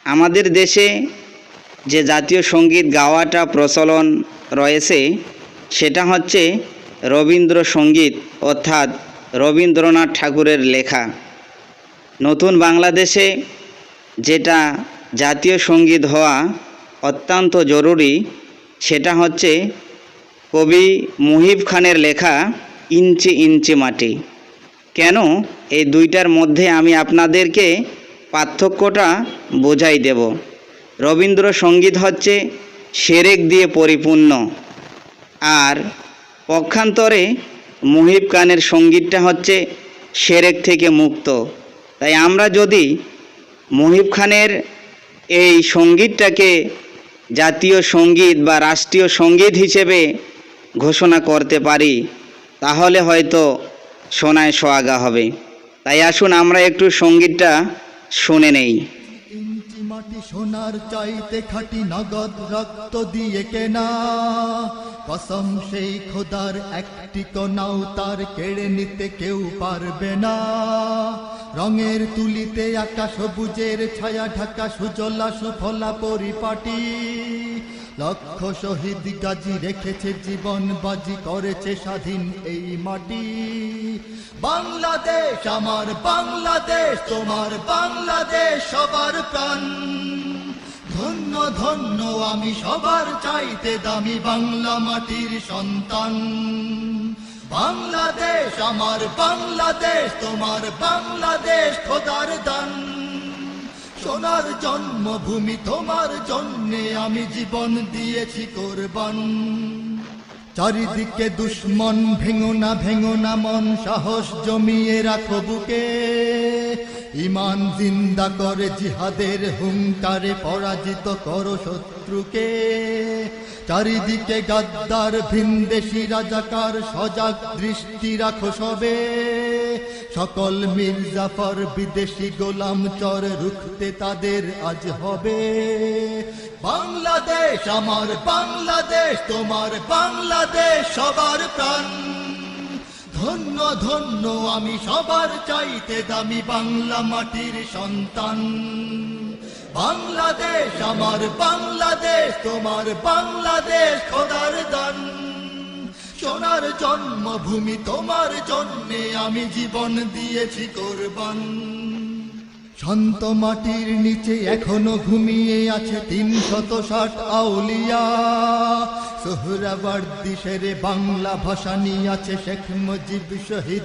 আমাদের দেশে যে জাতীয় সঙ্গীত গাওয়াটা প্রচলন রয়েছে সেটা হচ্ছে রবীন্দ্রসঙ্গীত, অর্থাৎ রবীন্দ্রনাথ ঠাকুরের লেখা। নতুন বাংলাদেশে যেটা জাতীয় সঙ্গীত হওয়া অত্যন্ত জরুরি সেটা হচ্ছে কবি মুহিব খানের লেখা ইঞ্চি ইঞ্চি মাটি। কেন এই দুইটার মধ্যে আমি আপনাদেরকে পার্থক্যটা বোঝাই দেব। রবীন্দ্রসঙ্গীত হচ্ছে সেরেক দিয়ে পরিপূর্ণ, আর পক্ষান্তরে মুহিব খানের সঙ্গীতটা হচ্ছে সেরেক থেকে মুক্ত। তাই আমরা যদি মুহিব খানের এই সঙ্গীতটাকে জাতীয় সঙ্গীত বা রাষ্ট্রীয় সঙ্গীত হিসেবে ঘোষণা করতে পারি তাহলে হয়তো সোনায় সোহাগা হবে। তাই আসুন আমরা একটু সঙ্গীতটা শুনে নেই। ইঞ্চি মাটি সোনার চাইতে খাঁটি, নগদ রক্ত দিয়ে কেনা, কসম সেই খোদার একটি কণাও তার কেড়ে নিতে কেউ পারবে না। রঙের তুলিতে আকাশ সবুজের ছায়া ঢাকা, সুজলা সুফলা পরিপাটি। লক্ষ শহীদ গাজী রেখেছে জীবন বাজি, করেছে স্বাধীন এই মাটি। বাংলাদেশ আমার বাংলাদেশ, তোমার বাংলাদেশ সবার প্রাণ। ধন্য ধন্য আমি সবার চাইতে দামি বাংলা মাটির সন্তান। বাংলাদেশ আমার বাংলাদেশ, তোমার বাংলাদেশ খোদার দান। সোনার জন্মভূমি, তোমার জন্যে আমি জীবন দিয়েছি কোরবান। চারিদিকে দুশ্মন, ভেঙো না মন, সাহস জমিয়ে রাখো বুকে। ইমান জিন্দা করে জিহাদের হুঙ্কারে, পরাজিত করো শত্রুকে। চারিদিকে গাদ্দার ভিনদেশি রাজাকার, সজাগ দৃষ্টি রাখো সবে। সকল মির্জাফর বিদেশি গোলাম চর, রুখতে তাদের আজ হবে। বাংলাদেশ আমার বাংলাদেশ, তোমার বাংলাদেশ সবার প্রাণ। ধন্য ধন্য আমি সবার চাইতে দামি বাংলা মাটির সন্তান। বাংলাদেশ আমার বাংলাদেশ, তোমার বাংলাদেশ খোদার দান। সোনার জন্মভূমি, তোমার জন্যে আমি জীবন দিয়েছি কোরবান। শান্ত মাটির নিচে এখনো ঘুমিয়ে আছে ৩৬০ আউলিয়া। সোহরাওয়ার্দী শেরে বাংলা ভাষা নিয়ে আছে শেখ মুজিব শহীদ।